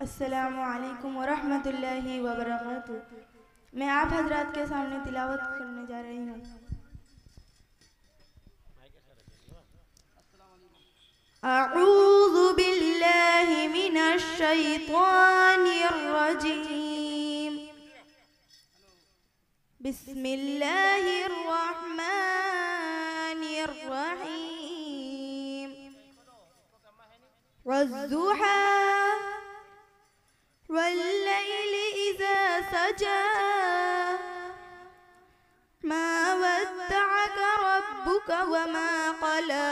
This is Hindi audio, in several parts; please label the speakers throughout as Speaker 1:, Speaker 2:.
Speaker 1: अस्सलामु अलैकुम वरहमतुल्लाहि वबरकातुहू। मैं आप हजरात के सामने तिलावत करने जा रही हूँ। अऊज़ु बिल्लाहि मिनश शैतानिर रजीम। बिस्मिल्लाहिर रहमानिर रहीम। वज़्ज़ुहा वल्लैलि इज़ा सजा मा वद्दअक रब्बुक वमा क़ला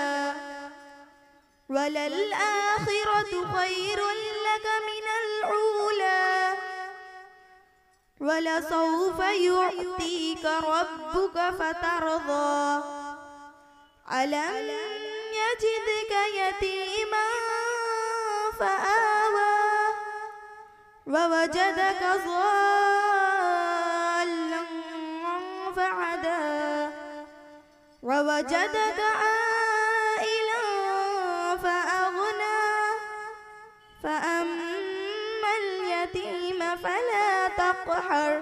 Speaker 1: वलल आखिरतु खैरुल लक मिनल ऊला वलसौफ युअतीक रब्बुक फतरदा अलम यजिदक यतीमन फआवा ववजदक ज़ाल्लन फहदा ववजदक आइलन फअग़ना फअम्मल यतीम फला तक़हर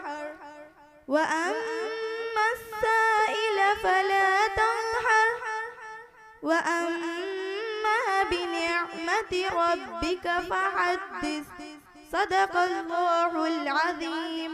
Speaker 1: वअम्मस साइल फला तन्हर वअम्मा बिनिअमति रब्बिक फहद्दिस। सदक़ल्लाहुल अज़ीम।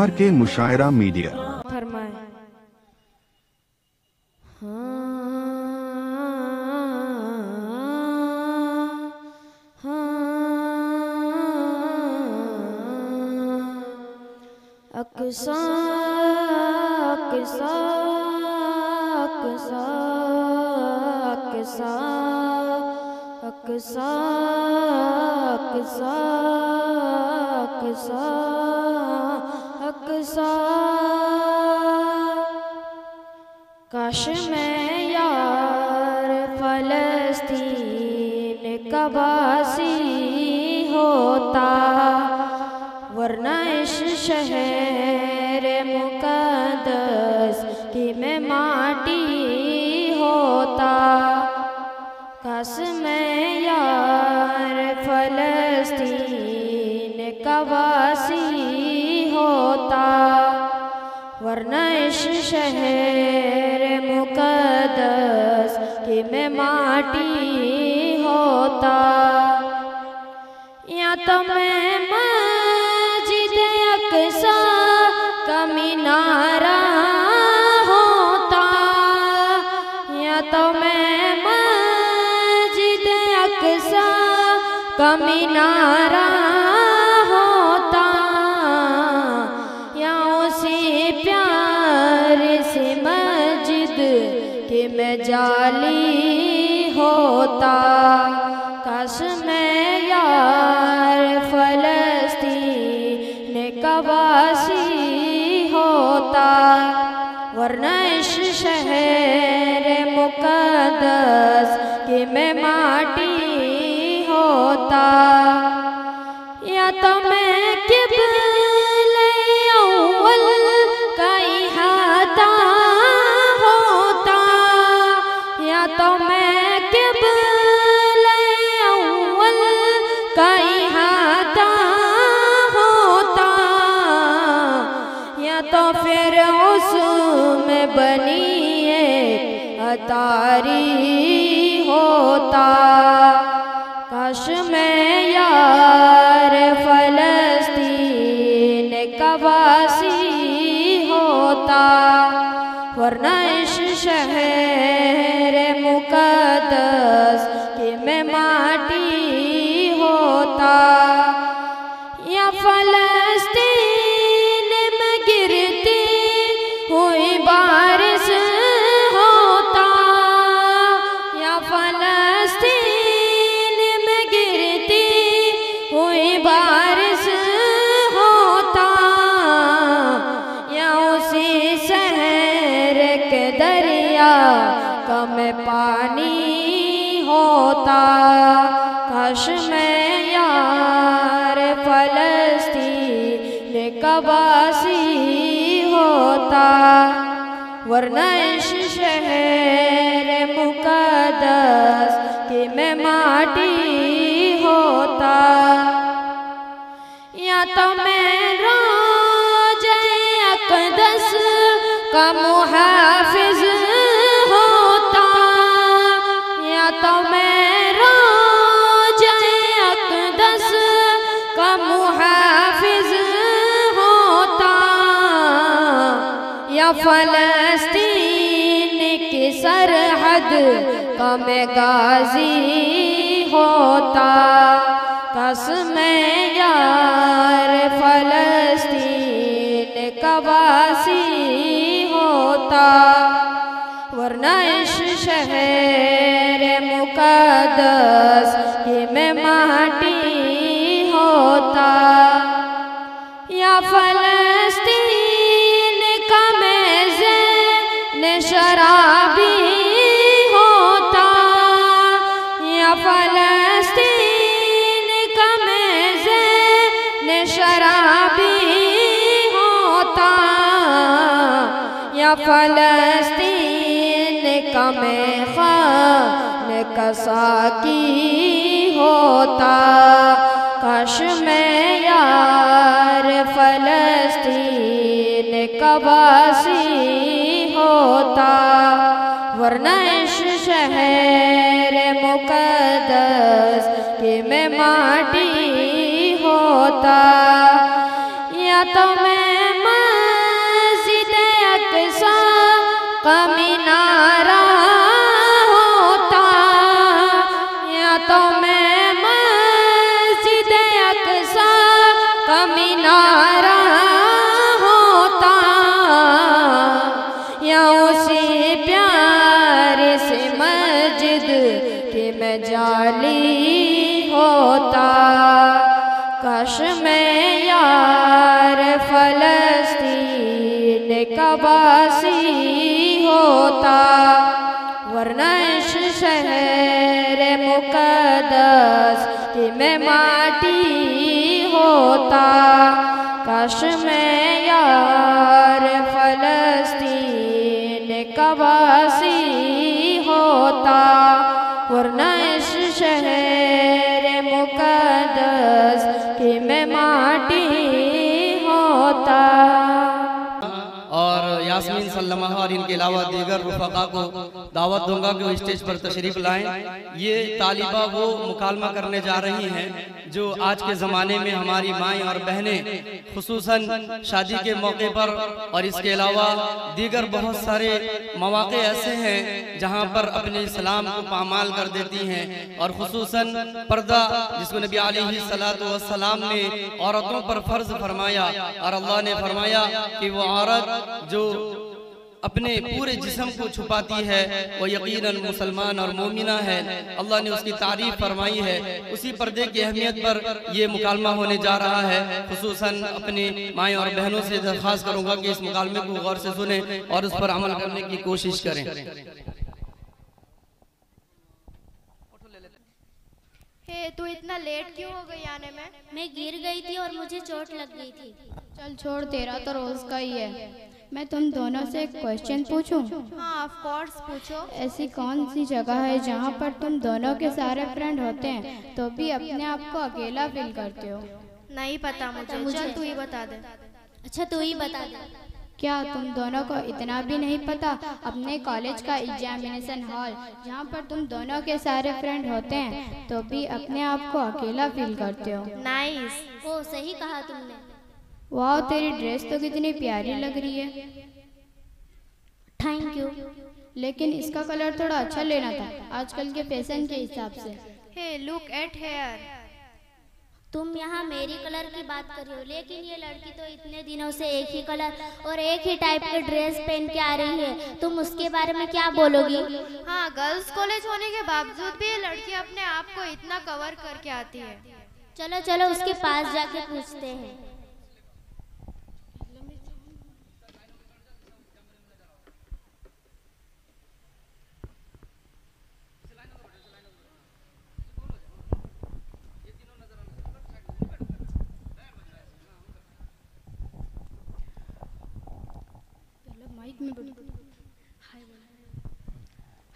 Speaker 2: आरके मुशायरा मीडिया
Speaker 3: फरमाए। अक़सा अक़सा अक़सा अक़सा अक़सा अक़सा अक़सा अक़सा। काश मैं यार फ़लस्तीन का वासी होता, वरना इस शहर मुक़द्दस की मैं माटी होता। काश मैं यार फ़लस्तीन का वासी होता, वरना इस शहर मुक़द्दस की मैं माटी होता। या तो मैं मस्जिद अक़सा का मीनारा होता, या तो मैं मस्जिद अक़सा का मीनारा होता, या उसी प्यार से मस्जिद के मैं जाली होता। काश मैं यार फ़लस्तीन का वासी होता, वरना इस शहर मुक़द्दस की मैं माटी होता। या तो मैं क़िबले अव्वल का इहाता होता, या तो मैं क़िबले अव्वल का इहाता होता, या तो फिर उसमें बनी एक अतारी होता। काश मैं यार फ़लस्तीन का वासी होता, वरना इस शहर मुक़द्दस की मैं माटी होता। या फ़लस्तीन में गिरती हुई बारिश होता, या फ़लस्तीन में गिरती हुई बारिश होता, या उसी शहर के दरिया का मैं पानी होता। काश मैं यार फ़लस्तीन का वासी होता, वरना इस शहर मुकद्दस कि मैं माटी होता, या तो मैं रोज़े अक़दस का मुहाफ़िज़ होता, या तो मैं रोज़े अक़दस का मुहाफ़िज़ होता, या फ़लस्तीन की सरहद का मैं गाज़ी होता। कसम यार फ़लस्तीन का वासी होता, वरना इस शहर मुकद्दस कि मैं माटी होता, या फ़लस्तीन का मैं ज़ैन शराबी होता, या फ़लस्तीन का मैं ज़ैन शराबी होता, या फ़लस्तीन का मैं ख़ान का साकी होता। काश मैं यार फ़लस्तीन का वासी होता, वरना इस शहर मुकद्दस कि मैं माटी होता, या तो मैं मस्जिद अक़सा का मीनारा होता, या तो मैं मस्जिद अक़सा का मीनारा होता, या उसी प्यारे से मस्जिद कि मैं जाली होता। काश मैं यार फ़लस्तीन का वासी होता, वरना इस शहर मुकद्दस कि मैं माटी होता। काश मैं यार फ़लस्तीन का वासी होता, वरना इस शहर मुकद्दस कि मैं माटी होता।
Speaker 4: और यास्मीन सल्लमा और इनके अलावा दीगर रुफ़क़ा को दावत दूंगा कि वो स्टेज पर तशरीफ़ लाएं। ये तालिबा वो मुकालमा करने जा रही हैं जो आज के ज़माने में हमारी माएँ और बहनें खुसूसन शादी के मौके पर और इसके अलावा दीगर बहुत सारे मौक़े ऐसे हैं जहाँ पर अपने इस्लाम को पामाल कर देती हैं, और खुसूसन पर्दा जिसको नबी अलैहिस्सलातु वस्सलाम ने औरतों पर फ़र्ज़ फरमाया, और अल्लाह ने फरमाया कि वो औरत जो अपने पूरे जिस्म को छुपाती है वो यकीनन मुसलमान और मोमिना है। अल्लाह ने उसकी तारीफ फरमाई है। उसी पर्दे की अहमियत पर ये मुकालमा होने जा रहा है। खुसूसन अपने माएँ और बहनों से दरख्वास्त करूँगा कि इस मुकालमे को गौर से सुने और उस पर अमल करने की कोशिश करें।
Speaker 5: तू इतना लेट क्यों हो गई आने में?
Speaker 6: मैं गिर गई थी और मुझे चोट लग गई थी।
Speaker 7: चल छोड़, तेरा तो रोज का ही है। मैं तुम दोनों से एक क्वेश्चन पूछूं?
Speaker 5: हाँ ऑफ कोर्स पूछो।
Speaker 7: ऐसी कौन सी जगह है जहाँ पर तुम दोनों के सारे फ्रेंड होते हैं तो भी अपने आप को अकेला फील करते हो?
Speaker 5: नहीं पता मुझे। चल तू ही बता दे।
Speaker 6: अच्छा तू ही बता दे।
Speaker 7: क्या तुम दोनों को इतना भी नहीं पता अपने कॉलेज का एग्जामिनेशन हॉल जहाँ पर तुम दोनों के सारे फ्रेंड होते हैं तो भी अपने आप को अकेला फील करते हो?
Speaker 5: नाइस।
Speaker 6: ओ सही कहा तुमने।
Speaker 7: वाह, तेरी ड्रेस तो कितनी प्यारी लग रही है।
Speaker 6: Thank you.
Speaker 7: लेकिन इसका कलर थोड़ा अच्छा लेना था आजकल के फैशन के हिसाब से।
Speaker 5: Hey look at here.
Speaker 6: तुम यहाँ मेरी कलर की बात कर रही हो, लेकिन ये लड़की तो इतने दिनों से एक ही कलर और एक ही टाइप के ड्रेस पहन के आ रही है। तुम उसके बारे में क्या बोलोगी?
Speaker 5: हाँ, गर्ल्स कॉलेज होने के बावजूद भी ये लड़की अपने आप को इतना कवर करके आती है।
Speaker 6: चलो चलो उसके पास जाके पूछते हैं।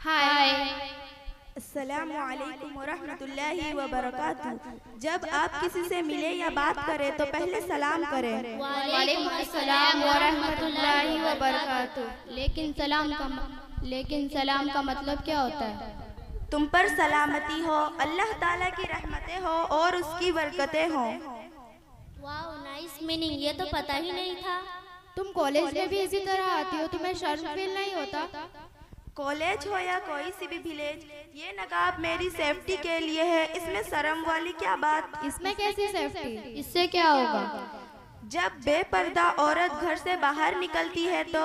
Speaker 5: हाय।
Speaker 1: अस्सलामु अलैकुम वरहमतुल्लाहि वबरकातुहू। जब आप किसी से मिले या बात करें तो पहले सलाम करें।
Speaker 5: वालेकुम अस्सलाम व रहमतुल्लाहि व बरकातुहू।
Speaker 7: लेकिन सलाम का मतलब क्या होता है?
Speaker 1: तुम पर सलामती हो, अल्लाह ताला की रहमतें हो और उसकी बरकतें हो।
Speaker 6: वाओ, नाइस मीनिंग, ये तो पता ही नहीं था।
Speaker 7: तुम कॉलेज में भी इसी तरह आती हो, तुम्हें शर्म फील नहीं होता?
Speaker 1: कॉलेज हो या कोई सी भी विलेज, ये नकाब मेरी सेफ्टी के लिए है, इसमें शर्म वाली क्या बात?
Speaker 7: इसमें कैसी सेफ्टी? इससे क्या होगा?
Speaker 1: जब बेपर्दा औरत घर से बाहर निकलती है तो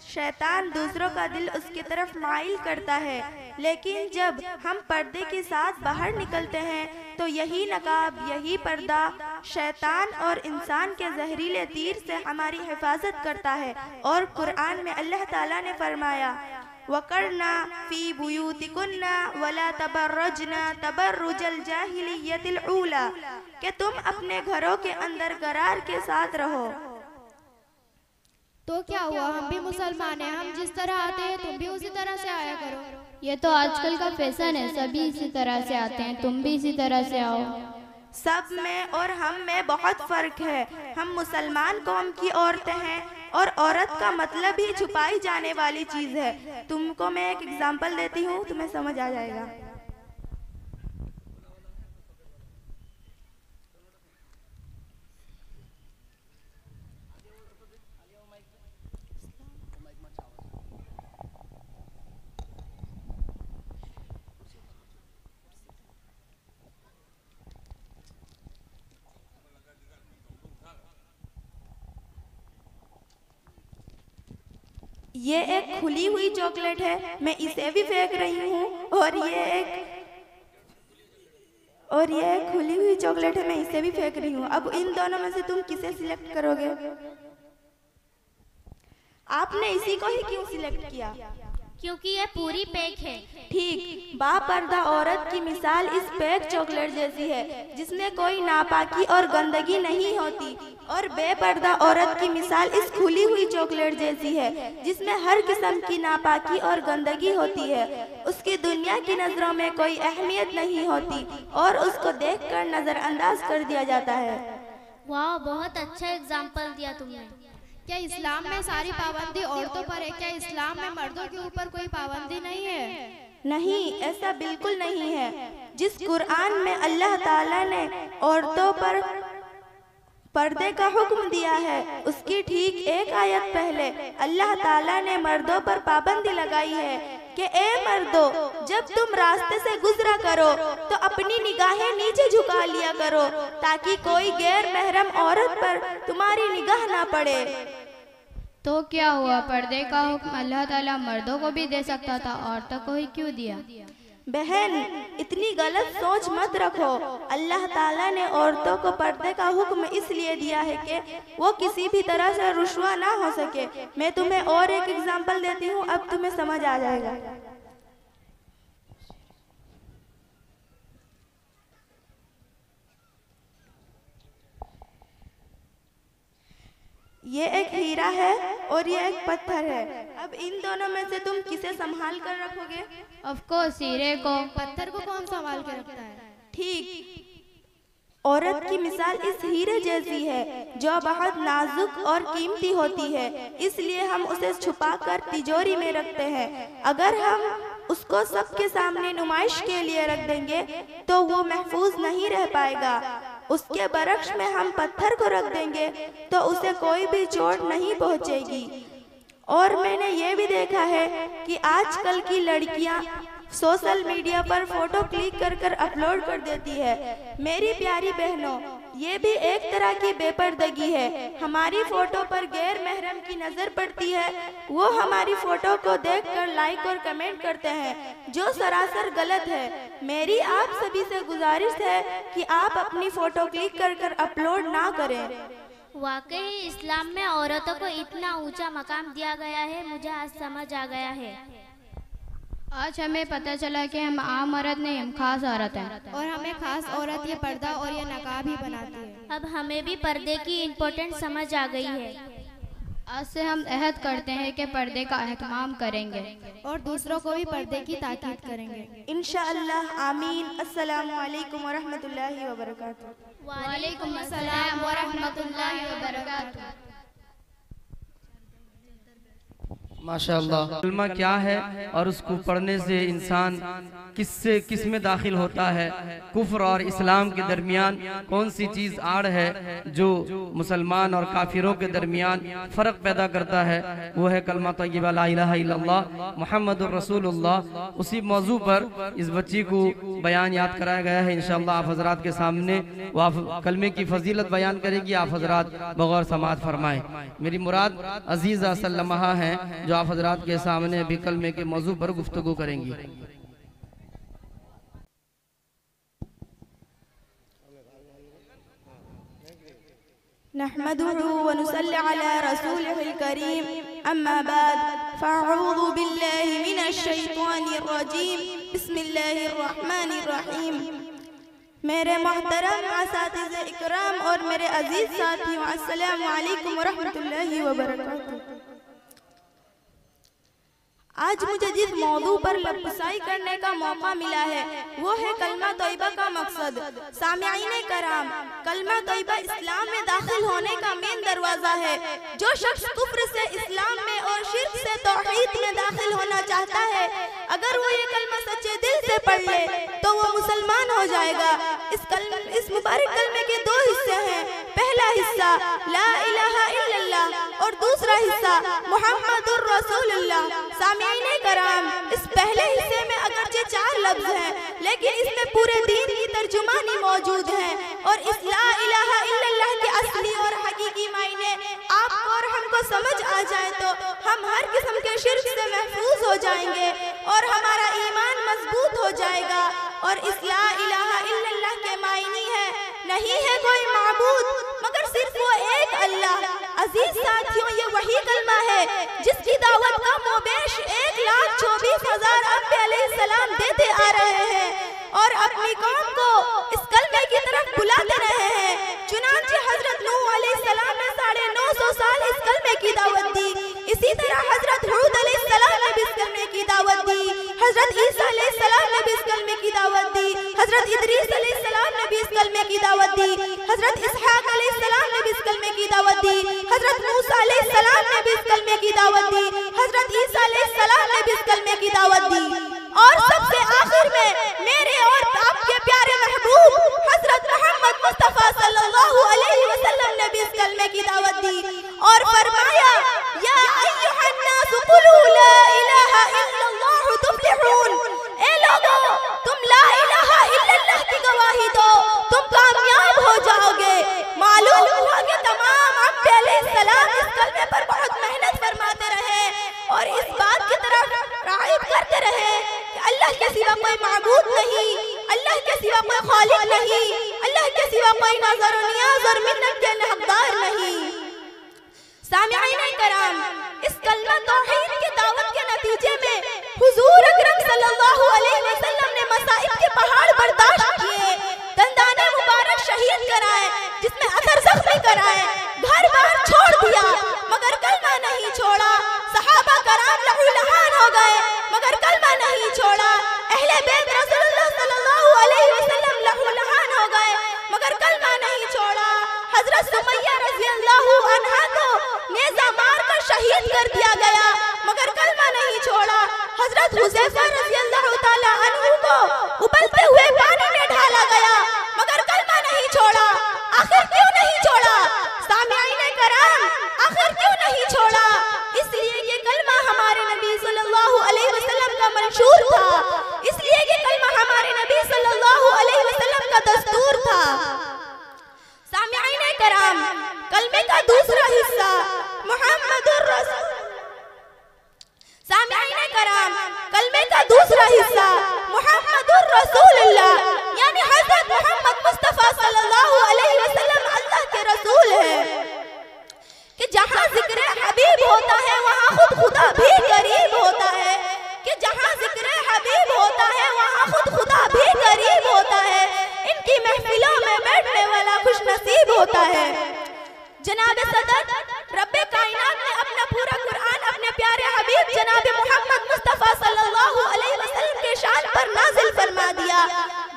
Speaker 1: शैतान दूसरों का दिल उसकी तरफ माइल करता है, लेकिन जब हम पर्दे के साथ बाहर निकलते हैं तो यही नकाब, यही पर्दा शैतान और इंसान के जहरीले तीर से हमारी हिफाजत करता है। और कुरान में अल्लाह ताला ने फरमाया, वकरना फी बुयूतिकुन्ना वला तबर्रजना तबर्रुजल जाहिलियतिल ऊला, कि तुम अपने घरों के अंदर करार के साथ रहो।
Speaker 7: तो क्या हुआ, हम भी मुसलमान हैं, हम जिस तरह आते हैं तुम भी उसी तरह से आया करो। ये तो आजकल का फैशन है, सभी इसी तरह से आते हैं, तुम भी इसी तरह से आओ।
Speaker 1: सब में और हम में बहुत फर्क है। हम मुसलमान कौम की औरतें हैं और औरत का मतलब ही छुपाई जाने वाली चीज है। तुमको मैं एक एग्जांपल देती हूँ, तुम्हें समझ आ जाएगा। ये एक खुली हुई चॉकलेट है, मैं इसे भी फेंक रही हूँ, और ये एक खुली हुई चॉकलेट है, मैं इसे भी फेंक रही हूँ। अब इन दोनों में से तुम किसे सिलेक्ट करोगे? आपने इसी को ही क्यों सिलेक्ट किया?
Speaker 6: क्योंकि ये पूरी पैक है।
Speaker 1: ठीक, बापर्दा औरत की मिसाल इस पैक चॉकलेट जैसी है जिसमें कोई नापाकी और गंदगी नहीं होती, और बेपर्दा औरत की मिसाल इस खुली हुई चॉकलेट जैसी है जिसमें हर किस्म की नापाकी और गंदगी होती है। उसकी दुनिया की नजरों में कोई अहमियत नहीं होती और उसको देखकर नजरअंदाज कर दिया जाता है।
Speaker 6: वाह, बहुत अच्छा एग्जाम्पल दिया तुमने।
Speaker 7: क्या इस्लाम में सारी पाबंदी औरतों पर है? क्या इस्लाम में मर्दों के ऊपर कोई पाबंदी नहीं है?
Speaker 1: नहीं, ऐसा बिल्कुल नहीं है। जिस कुरान में अल्लाह ताला ने औरतों पर पर्दे का हुक्म दिया है, उसकी ठीक एक आयत पहले अल्लाह ताला ने मर्दों पर पाबंदी लगाई है कि ए मर्दो, जब तुम रास्ते से गुजरा करो तो अपनी निगाहें नीचे झुका लिया करो ताकि कोई गैर महरम औरत पर तुम्हारी निगाह ना पड़े।
Speaker 7: तो क्या हुआ, पर्दे का हुक्म अल्लाह ताला मर्दों को भी दे सकता था, औरतों को ही क्यों दिया?
Speaker 1: बहन, इतनी गलत सोच मत रखो। अल्लाह ताला ने औरतों को पर्दे का हुक्म इसलिए दिया है कि वो किसी भी तरह से रुस्वा ना हो सके। मैं तुम्हें और एक एग्जांपल देती हूँ, अब तुम्हें समझ आ जाएगा। ये एक हीरा है और ये एक पत्थर है। अब इन दोनों में से तुम किसे संभाल कर रखोगे?
Speaker 7: ऑफ कोर्स हीरे को। पत्थर को कौन संभाल के रखता है?
Speaker 1: ठीक, औरत की मिसाल इस हीरे जैसी है जो बहुत नाजुक और कीमती होती है, इसलिए हम उसे छुपाकर तिजोरी में रखते हैं। अगर हम उसको सबके सामने नुमाइश के लिए रख देंगे तो वो महफूज नहीं रह पाएगा। उसके बरक्स में हम पत्थर को रख देंगे तो उसे कोई भी चोट नहीं पहुंचेगी। और मैंने ये भी देखा है कि आजकल की लड़कियां सोशल मीडिया पर फोटो क्लिक कर अपलोड कर देती है। मेरी प्यारी बहनों, ये भी एक तरह की बेपर्दगी है। हमारी फोटो पर गैर महरम की नजर पड़ती है, वो हमारी फोटो को देखकर लाइक और कमेंट करते हैं, जो सरासर गलत है। मेरी आप सभी से गुजारिश है कि आप अपनी फोटो क्लिक कर अपलोड ना करें।
Speaker 6: वाकई इस्लाम में औरतों को इतना ऊंचा मकाम दिया गया है, मुझे आज समझ आ गया है।
Speaker 7: आज हमें पता चला कि हम आम औरत नहीं, हम खास औरत हैं,
Speaker 5: और हमें खास औरत ये पर्दा और ये नकाब ही बनाती है।
Speaker 6: अब हमें भी पर्दे की इम्पोर्टेंस समझ आ गई है।
Speaker 7: आज से हम अहद करते हैं कि पर्दे का एहतमाम करेंगे
Speaker 1: और दूसरों को भी पर्दे की ताकीद करेंगे इंशाअल्लाह। आमीन। अस्सलामु अलैकुम व रहमतुल्लाहि व बरकातुहू।
Speaker 7: वालेकुम अस्सलाम व रहमतुल्लाहि व बरकातुहू।
Speaker 4: माशाअल्लाह। कलमा क्या है और उसको पढ़ने से इंसान किस में दाखिल होता है, कुफ्र और इस्लाम के दरमियान कौन सी चीज़ आड़ है जो मुसलमान और काफिरों के दरमियान फ़र्क पैदा करता है, वो है कलमा तय्यबा ला इलाहा इल्लल्लाह मुहम्मदुर रसूलुल्लाह। उसी मौजू पर इस बच्ची को बयान याद कराया गया है। इंशाअल्लाह आप हजरात के सामने वो आप कलमे की फजीलत बयान करेगी, आप हजरात बगौर समात फरमाएं। मेरी मुराद अजीज़ा सल्लमहा है जो आप हजरात के सामने भी कलमे के मौजू पर गुफ्तगू करेंगी।
Speaker 1: नहमदुहु व नुसल्ली अला रसूलिहिल करीम, अम्मा बाद, फ़अऊज़ु बिल्लाहि मिनश शैतानिर रजीम, बिस्मिल्लाहिर रहमानिर रहीम। मेरे मोहतरम असातिज़े इकराम और मेरे अजीज़ साथियों, अस्सलामु अलैकुम व रहमतुल्लाहि व बरकातुहू। आज मुझे जिस मौजू पर लफ्ज़ाई करने का मौका मिला है वो है कलमा तोयबा का मकसद। सामिईन कराम, कलमा तोयबा इस्लाम में दाखिल होने का मेन दरवाज़ा है। जो शख्स कुफ्र से इस्लाम में और शिर्क से तौहीद में दाखिल होना चाहता है, अगर वो ये कलमा सच्चे दिल से पढ़ ले तो वो मुसलमान हो जाएगा। इस मुबारक कलमे के दो हिस्से हैं। पहला हिस्सा ला इलाहा इल्लल्लाह और दूसरा हिस्सा मुहम्मदुर रसूलुल्लाह। सामिईन कराम, इस पहले हिस्से में अगरचे 4 लफ्ज हैं, लेकिन इसमें पूरे दीन की तर्जुमानी मौजूद है। और इस ला इलाहा इल्लल्लाह के असली और हकीकी मायने आपको और हमको समझ आ जाए तो हम हर किस्म के शिर्क से महफूज हो जाएंगे और हमारा ईमान मजबूत हो जाएगा। और इस ला इलाहा इल्लल्लाह के मायने है नहीं है कोई माबूद मगर सिर्फ वो एक अल्लाह। अजीज साथियों, ये वही कलमा है जिसकी दावत का मोबेश 1,24,000 अंबिया अलैहिस्सलाम देते आ रहे हैं और अपनी कौम को इस कलमे की तरफ बुलाते रहे हैं। चुनांचे हजरत नूह अलैहिस्सलाम ने 950 साल इस कलमे की दावत दी। इसी तरह हजरत हूद अलैहिस्सलाम ने भी इस कलमे की दावत दी। हजरत ईसा अलैहिस्सलाम ने भी इस कलमे की दावत दी। हजरत इदरीस अलैहिस्सलाम ने भी इस कलमे की दावत दी। हजरत इसहाक अलैहिस्सलाम ने भी इस कलमे की दावत दी। हजरत मूसा अलैहिस्सलाम ने भी इस कलमे की दावत दी। हजरत ईसा अलैहिस्सलाम ने भी इस कलमे की दावत दी। और सबसे आखिर में मेरे और आपके प्यारे महबूब हजरत मोहम्मद मुस्तफा सल्लल्लाहु अलैहि वसल्लम ने भी इस कलमे की दावत दी और फरमाया, या अय्युहन नास कुलू ला इलाहा इल्लल्लाह तुफ्लिहून। ए लोगों, तुम ला इलाहा इल्लल्लाह की गवाही दो, तुम कामयाब हो जाओगे। मालूम हुआ कि तमाम अंबिया अलैहिस्सलाम इस कलमे पर बहुत मेहनत फरमाते रहे और इस बात की तरफ राग़िब करते रहे कि अल्लाह के सिवा कोई माबूद नहीं, अल्लाह के सिवा कोई खालिक नहीं, अल्लाह के सिवा कोई नज़र और नियाज और मिन्नत के हकदार नहीं। सामिईन कराम, इस कलमा तौहीद की दावत के नतीजे में हुजूर अकरम सल्लल्लाहु अलैहि वसल्लम ने मसाइब के पहाड़ बर्दाश्त किए, दंदाने मुबारक शहीद कराए, जिसमें असर जख्मी कराए, घर बार छोड़ दिया मगर कलमा नहीं छोड़ा। सहाबा कराम लहूलुहान हो गए मगर कलमा नहीं छोड़ा। अहले बैत रसूलुल्लाह सल्लल्लाहु अलैहि वसल्लम लहूलुहान हो गए मगर कलमा नहीं छोड़ा। हजरत सुमैया रज़ियल्लाहु अन्हा को नेज़ा मार कर शहीद कर दिया गया मगर कलमा नहीं छोड़ा। हजरत हुज़ैफा रज़ियल्लाहु ताला अन्हु को उबलते हुए पानी में ढाला गया मगर कलमा नहीं छोड़ा। आखिर क्यों नहीं छोड़ा? सामिईन कराम, आखिर क्यों नहीं छोड़ा? इसलिए ये कलमा हमारे नबी सल्लल्लाहु अलैहि वसल्लम का मंशूर था, इसलिए ये कलमा हमारे नबी सल्लल्लाहु अलैहि वसल्लम का दस्तूर था। सामिईन कराम, कलमे का दूसरा हिस्सा मुहम्मदुर रसूल। सामिईन कराम, कलमे का दूसरा हिस्सा मुहम्मदुर रसूलुल्लाह यानी हजरत मोहम्मद मुस्तफा सल्लल्लाहु अलैहि वसल्लम अल्लाह के रसूल है कि जहाँ जिक्र हबीब होता है वहाँ खुद खुदा भी करीब होता है, कि जहाँ जिक्र हबीब होता है वहाँ खुद खुदा भी करीब होता है। इनकी महफिलों में बैठने वाला खुश नसीब होता है। जनाब सदर रब्बे कायनात ने अपना पूरा कुरान अपने प्यारे हबीब जनाब मोहम्मद मुस्तफ़ा सल्लल्लाहु अलैहि वसल्लम के शान पर नाजिल फरमा दिया।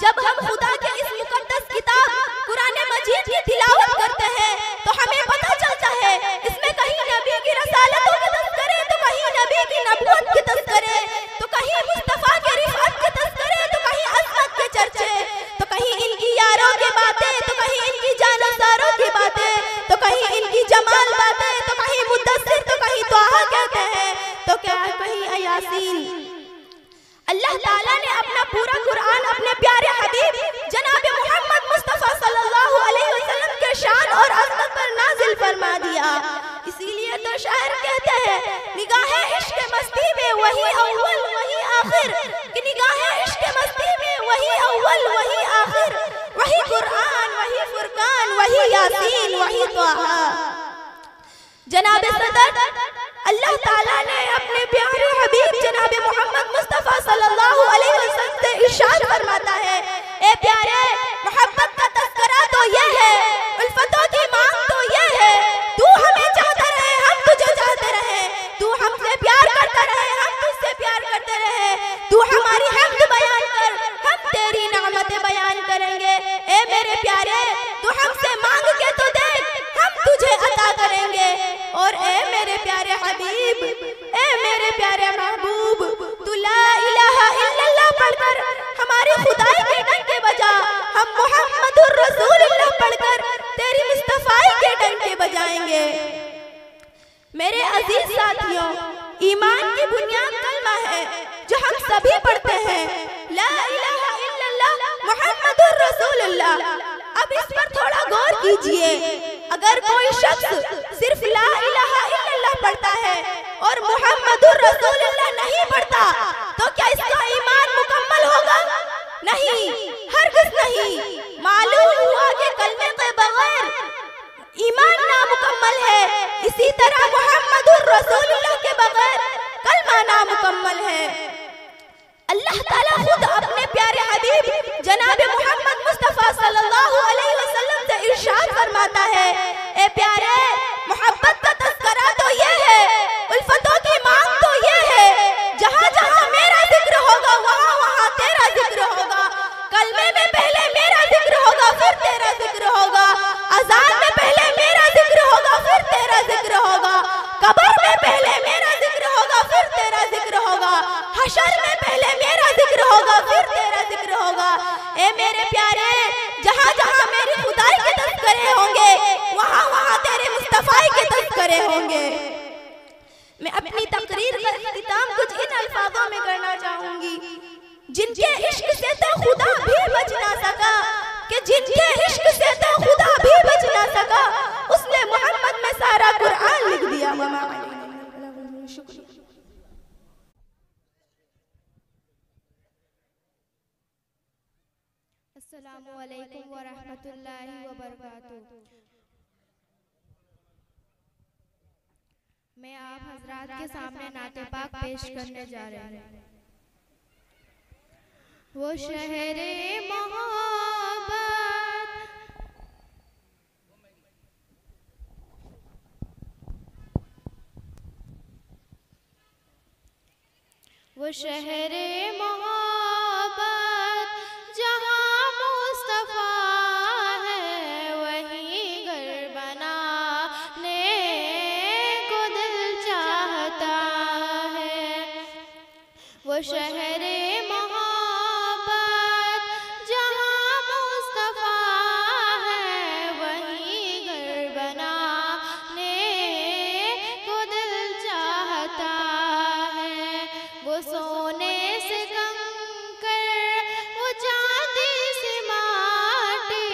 Speaker 1: जब हम खुदा के इस मुकद्दस किताब कुरान मजीद की तिलावत करते हैं तो हमें पता चलता है इसमें कहीं नबी की रसालतों के तज़किरे तो कहीं नबी की नबूवत के तज़किरे तो कहीं मुस्तफ़ा के रिफ़अत के तज़किरे तो कहीं अज़मत के चर्चे तो कहीं इनकी यारों की बातें तो कहीं इनकी जानसारों की बातें तो कहीं इनकी जमाल बातें तो कहीं मुद्दस्सिर तो कहीं तोहा कहते हैं तो क्या कहीं यासीन। अल्लाह ताला ने अपना पूरा कुरान अपने प्यारे हबीब जनाब मोहम्मद मुस्तफ़ा सल्लल्लाहु अलैहि वसल्लम के शान और अज़मत पर नाजिल फरमा दिया। इसीलिए तो शायर कहते हैं निगाहे इश्क मस्ती में वही अव्वल वही आखिर, कि निगाहे इश्क मस्ती में वही अव्वल वही आखिर, वही कुरान वही फुरकान वही यासीन वही तोहा। जनाब सदर अल्लाह ताला ने अपने प्यारे हबीब जनाब मोहम्मद मुस्तफ़ा सल्लल्लाहु अलैहि वसल्लम से इरशाद फरमाता है, ए प्यारे मोहब्बत का तज़किरा तो ये है, उल्फतों की मांग तो ये है, तू हमें चाहता रहे हम तुझे चाहते रहे, तू हमसे प्यार करता रहे हम तुझसे प्यार करते रहे, तू हमारी हम्द बयान कर हम तेरी नेमतें बयान करेंगे। ए मेरे प्यारे तू हमसे मांग के तो देख हम तुझे अता करेंगे। और ए मेरे प्यारे हबीब ए मेरे प्यारे महबूब तू ला इलाहा इल्लल्लाह पढ़कर हमारी खुदाई के डंके बजा, हम मुहम्मदुर रसूलुल्लाह पढ़कर तेरी मुस्तफ़ाई के डंके बजाएंगे। मेरे अजीज साथियों, ईमान की बुनियाद कलमा है जो हम सभी पढ़ते हैं, ला इलाहा इल्लल्लाह मुहम्मदुर रसूलुल्लाह। अब इस पर थोड़ा गौर कीजिए, अगर कोई शख्स सिर्फ ला इलाहा इल्लल्लाह पढ़ता है और मुहम्मदुर रसूलुल्लाह नहीं पढ़ता तो क्या इसका ईमान मुकम्मल होगा? नहीं, हरगिज़ नहीं। मालूम हुआ कि कलमे के बगैर ईमान नामुकम्मल है, इसी तरह मुहम्मदुर रसूलुल्लाह के बगैर कलमा नामुकम्मल है। अल्लाह ताला खुद अपने प्यारे हबीब जनाब मोहम्मद मुस्तफ़ा सल्लल्लाहु अलैहि वसल्लम से इरशाद फरमाता है, ए प्यारे मोहब्बत का तज़किरा तो ये है, उल्फतों की मांग तो ये है, जहाँ जहाँ मेरा जिक्र होगा वहाँ वहाँ तेरा जिक्र होगा, कलमे में पहले मेरा जिक्र होगा फिर तेरा जिक्र होगा, अज़ान में पहले मेरा जिक्र होगा फिर तेरा जिक्र होगा, कब्र में पहले मेरा जिक्र होगा फिर तेरा जिक्र होगा, हशर में पहले मेरा जिक्र होगा फिर तेरा जिक्र होगा। ए मेरे प्यारे जहाँ जहाँ मेरी खुदाई के तज़किरे होंगे वहाँ वहाँ तेरे मुस्तफ़ाई के तज़किरे होंगे। मैं अपनी तकरीर का इख्तिताम कुछ इन अल्फाजों में करना चाहूंगी, जिनके इश्क से तो खुदा भी बच ना सका, कि जिनके इश्क से तो खुदा भी बच ना सका, उसने मोहम्मद में सारा कुरान लिख दिया। शुक्रिया।
Speaker 5: अस्सलामु अलैकुम व रहमतुल्लाहि व बरकातुहू। मैं आप हजरात के सामने नाते पाक पेश करने जा रही हूँ। वो शहरे मोहब्बत वो शहरे मोहब्बत जहाँ मुस्तफ़ा है वहीं घर बनाने को दिल चाहता है। वो शहरे मोहब्बत जहाँ मुस्तफ़ा है वहीं घर बनाने को दिल चाहता है। वो सोने से कंकर वो चांदी से माटी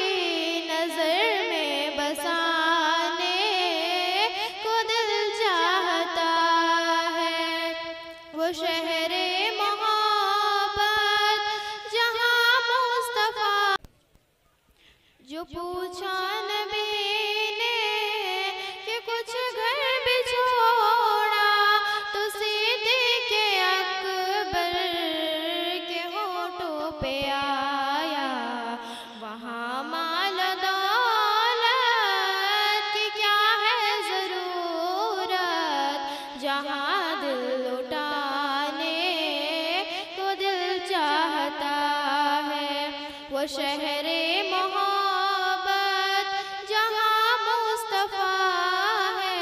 Speaker 5: नजर में बसाने को दिल चाहता है। वो शहरे मोहब्बत जहाँ मुस्तफ़ा जो पूछा नबी ने कि कुछ घर भी छोड़ा तो सीधे के अकबर के होठों पे आया। वहाँ माल दौलत की क्या है ज़रूरत, वो शहरे मोहब्बत जहाँ मुस्तफ़ा है,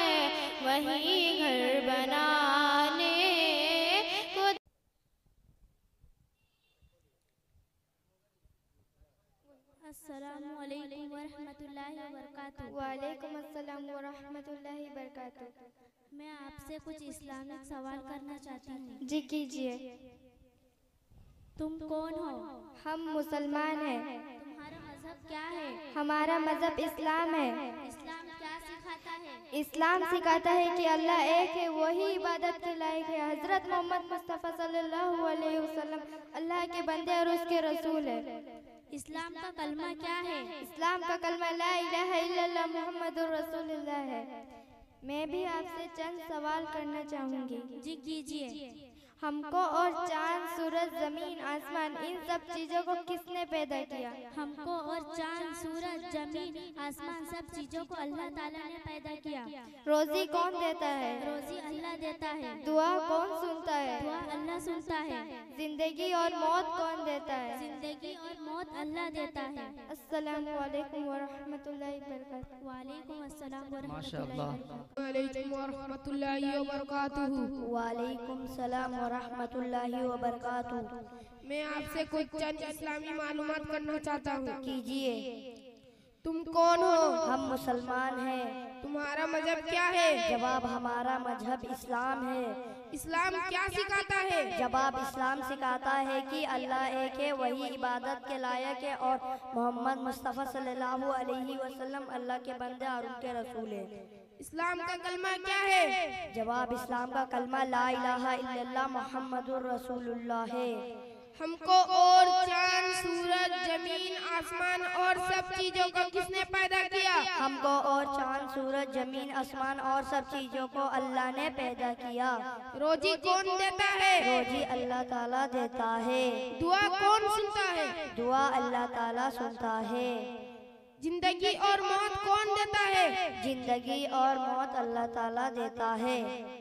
Speaker 5: वहीं घर बनाने को।
Speaker 6: अस्सलामु अलैकुम वरहमतुल्लाहि वबरकातुहू।
Speaker 1: वालेकुम अस्सलाम व रहमतुल्लाहि बरकातुहू।
Speaker 6: मैं आपसे कुछ इस्लामिक सवाल करना चाहती हूँ।
Speaker 1: जी कीजिए।
Speaker 6: तुम कौन हो?
Speaker 1: हम मुसलमान हैं।
Speaker 6: तुम्हारा मजहब क्या है?
Speaker 1: हमारा मजहब इस्लाम है।
Speaker 6: इस्लाम क्या सिखाता है?
Speaker 1: इस्लाम सिखाता है कि अल्लाह एक है, वही इबादत के लायक है। हजरत मोहम्मद मुस्तफ़ा सल्लल्लाहु अलैहि वसल्लम अल्लाह के बंदे और उसके रसूल है।
Speaker 6: इस्लाम का कलमा क्या है?
Speaker 1: इस्लाम का कलमा ला इलाहा इल्लल्लाह मुहम्मदुर रसूलुल्लाह है। मैं भी आपसे चंद सवाल करना चाहूँगी।
Speaker 6: जी कीजिए।
Speaker 1: हमको और चांद, सूरज, जमीन, आसमान, इन सब चीजों को किसने पैदा किया?
Speaker 6: हमको और चांद, सूरज, जमीन, आसमान सब चीजों को अल्लाह ताला ने पैदा किया।
Speaker 1: रोजी कौन देता है?
Speaker 6: रोजी अल्लाह देता है।
Speaker 1: दुआ कौन सुनता है?
Speaker 6: दुआ अल्लाह सुनता है।
Speaker 1: जिंदगी और मौत कौन देता है?
Speaker 6: जिंदगी और मौत अल्लाह देता है।
Speaker 1: अस्सलामु अलैकुम व रहमतुल्लाहि व बरकातुहू।
Speaker 6: वालेकुम अस्सलाम व
Speaker 4: माशाअल्लाह।
Speaker 3: रहमतुल्लाहि व बरकातुहू।
Speaker 1: वालेकुम सलाम व रहमतुल्लाहि व बरकातुहू।
Speaker 3: मैं आपसे कुछ चंद इस्लामी मालूमात करना चाहता हूँ।
Speaker 1: कीजिए।
Speaker 3: तुम कौन हो?
Speaker 1: हम मुसलमान हैं।
Speaker 3: तुम्हारा मजहब क्या है?
Speaker 1: जवाब हमारा मजहब इस्लाम है।
Speaker 3: इस्लाम क्या सिखाता है?
Speaker 1: जवाब इस्लाम सिखाता है कि अल्लाह एक है, वही इबादत के लायक है और मोहम्मद मुस्तफ़ा सल्लल्लाहु अलैहि वसल्लम अल्लाह के बंदे और उनके रसूल है।
Speaker 3: इस्लाम का कलमा क्या है?
Speaker 1: जवाब इस्लाम का कलमा ला इलाहा इल्लल्लाह मुहम्मदुर रसूलुल्लाह है।
Speaker 3: हमको और चांद, सूरज, जमीन, आसमान और सब चीजों को किसने पैदा किया?
Speaker 1: हमको और चांद, सूरज, जमीन, आसमान और सब चीजों को अल्लाह ने पैदा किया।
Speaker 3: रोजी कौन देता है?
Speaker 1: रोजी अल्लाह ताला देता है।
Speaker 3: दुआ कौन सुनता है?
Speaker 1: दुआ अल्लाह ताला सुनता है।
Speaker 3: जिंदगी और मौत कौन देता है?
Speaker 1: जिंदगी और मौत अल्लाह ताला देता है।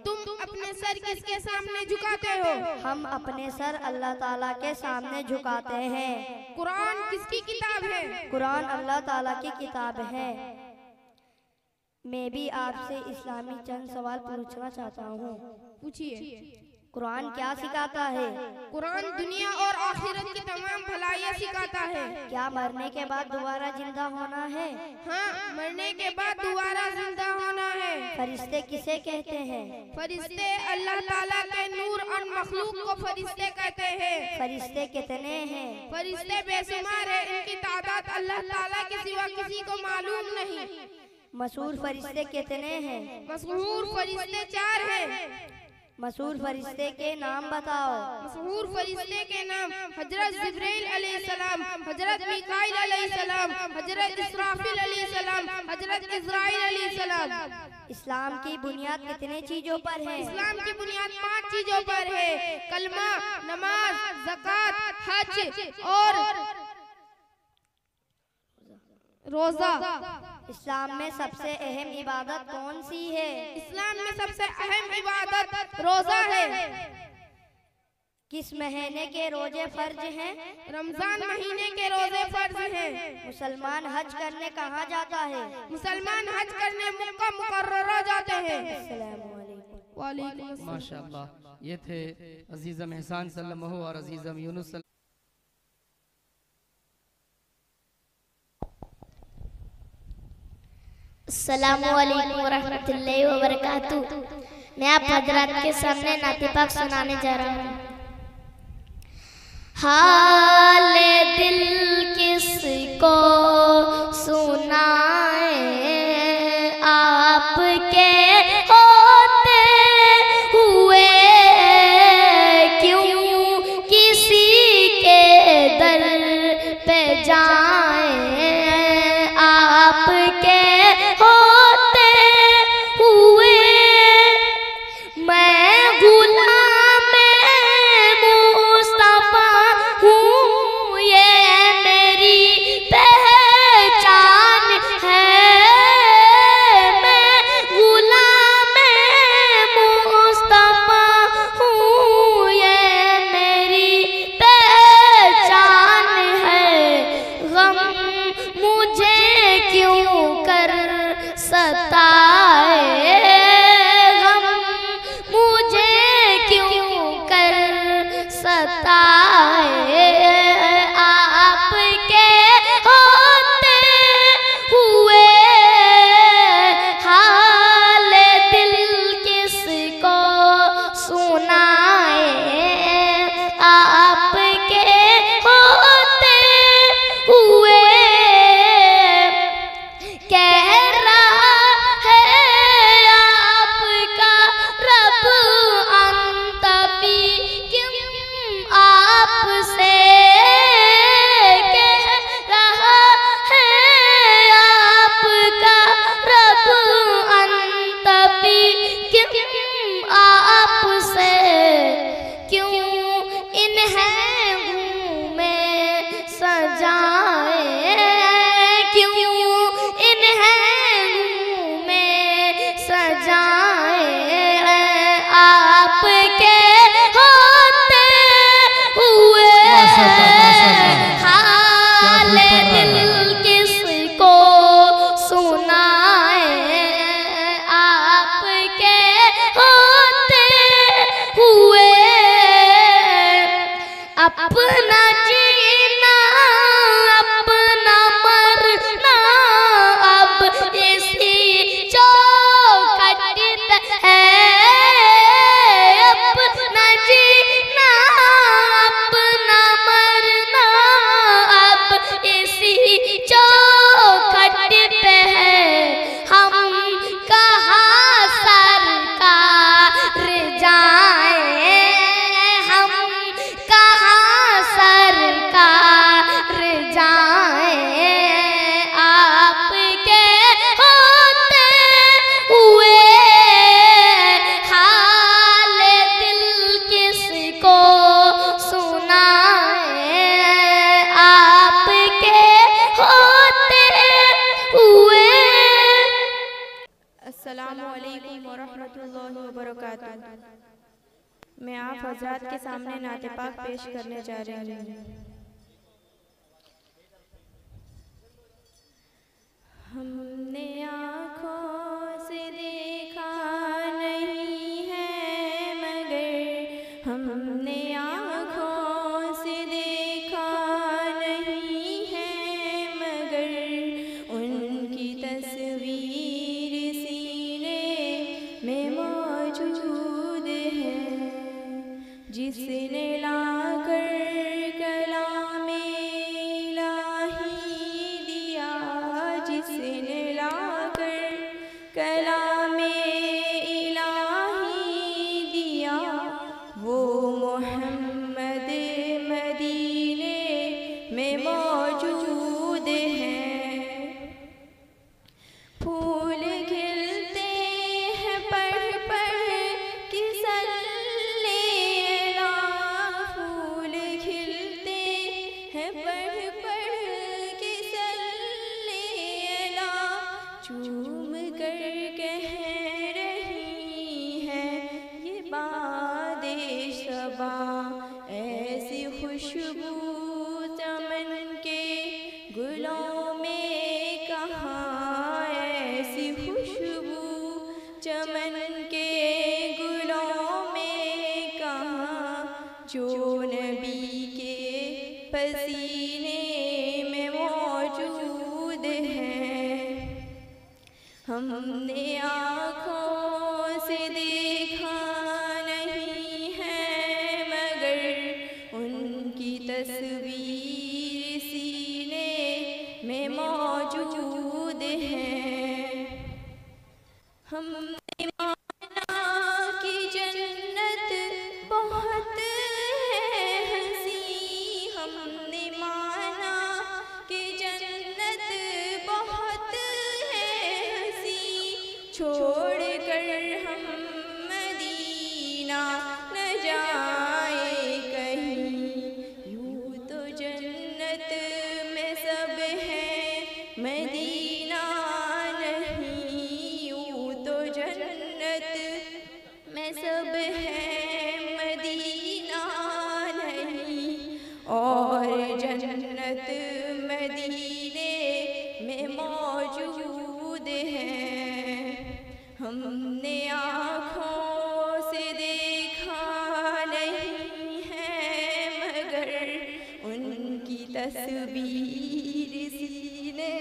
Speaker 3: तुम अपने सर किसके सामने झुकाते हो?
Speaker 1: हम अपने सर अल्लाह ताला के सामने झुकाते हैं।
Speaker 3: कुरान किसकी किताब है?
Speaker 1: कुरान अल्लाह ताला की किताब है। मैं भी आपसे इस्लामी चंद सवाल पूछना चाहता हूँ।
Speaker 3: पूछिए।
Speaker 1: कुरान क्या सिखाता है?
Speaker 3: कुरान दुनिया और आखिरत की तमाम भलाइयाँ सिखाता है।
Speaker 1: क्या मरने के बाद दोबारा जिंदा होना है?
Speaker 3: हाँ, मरने के बाद दोबारा जिंदा होना है।
Speaker 1: फरिश्ते किसे कहते हैं?
Speaker 3: फरिश्ते अल्लाह ताला के नूर और मखलूक को फरिश्ते कहते हैं।
Speaker 1: फरिश्ते कितने हैं?
Speaker 3: फरिश्ते बेशुमार है, इनकी तादाद अल्लाह ताला के सिवा किसी को मालूम नहीं।
Speaker 1: मशहूर फरिश्ते कितने हैं?
Speaker 3: मशहूर फरिश्ते 4 हैं।
Speaker 1: मशहूर फरिश्ते के नाम बताओ।
Speaker 3: मशहूर फरिश्ते के नाम हजरत जिब्रील अलैहिस्सलाम, हजरत मिकाईल अलैहिस्सलाम, हजरत इसराफिल अलैहिस्सलाम, हजरत इज़राइल अलैहिस्सलाम।
Speaker 1: इस्लाम की बुनियाद कितने चीजों पर है?
Speaker 3: इस्लाम की बुनियाद 5 चीजों पर है। कलमा, नमाज, ज़कात, हज और रोजा।
Speaker 1: इस्लाम में सबसे अहम इबादत कौन सी है?
Speaker 3: इस्लाम में सबसे अहम इबादत रोजा है।
Speaker 1: किस महीने के रोजे फर्ज हैं?
Speaker 3: रमजान महीने के रोजे फर्ज हैं।
Speaker 1: मुसलमान हज करने कहाँ जाता है?
Speaker 3: मुसलमान हज करने मक्का मुकर्ररा जाते हैं।
Speaker 4: वालेकुम माशाअल्लाह। ये थे अजीज़म एहसान सल्लल्लाहु और अजीज़म यूनुस।
Speaker 6: अस्सलामु अलैकुम वरहमतुल्लाहि वबरकातुहू। मैं आप हजरात के सामने नाते पाक सुनाने जा रहा हूँ। हाल दिल किसको सुनाए, आपके होते हुए क्यों किसी के दर पे जाए, आपके होते हुए मैं गुलाम मुस्तफा हूँ। सताए, आपके होते हुए हाल दिल किसको सुनाए, आपके होते हुए कह रहा है आपका रब अंतपी, क्यों आपसे कह रहा है आपका रब अंतपी, क्यों आपसे, क्यों इन्हें में सजाए, क्यों इन्हें में सजाए, आपके होते हुए हाल दिल किसको सुनाए, आपके होते हुए अपना जीना अपना मरना अब इसी चौखट है, अपना जीना अपना मरना अब इसी चौखट पे है, हम कहाँ सरकार जाएं, हम कहाँ सरकार जाएं, आपके होते हुए हाल दिल किसको सुनाए, आपके होते हुए।
Speaker 1: अस्सलामु अलैकुम वरहमतुल्लाहि वबरकातुहू। मैं आप हजरात के सामने नाते पाक पेश करने जा रही हूँ। हमने आँखों से देखा नहीं है मगर, हमने आँखों से देखा नहीं है मगर, उनकी तस्वीर सीने में मौजूद है, जिसने लाकर कलामे इलाही दिया, जिसने लाकर कलामे इलाही दिया, वो मोहम्मद मदीने में मौजूद है। फूल खिलते हैं पढ़ पढ़ कि सल्ले अला, फूल खिलते हैं पढ़ पढ़ कि सल्ले अला, चूम कर कह रही है ये बादे सबा, ऐसी खुशबू चमन के गुलों में कहाँ, ऐसी खुशबू चमन के गुलों में कहाँ, जो नबी के पसीने में मौजूद है। हमने आँखों से देखा नहीं है मगर, उनकी तस्वीर सीने में मौजूद है। हमने माना कि जन्नत बहुत है हंसी, हमने माना कि जन्नत बहुत है हंसी, छोड़ कर हम मदीना न जाए कहीं, यूँ तो जन्नत में सब है मदीना नहीं, यूँ तो जन्नत में सब है मदीना नहीं, और जन्नत मदीने में मौजूद है। हमने आँखों से देखा नहीं है तस्वीर सीने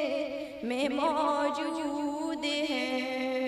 Speaker 1: में मौजूद है।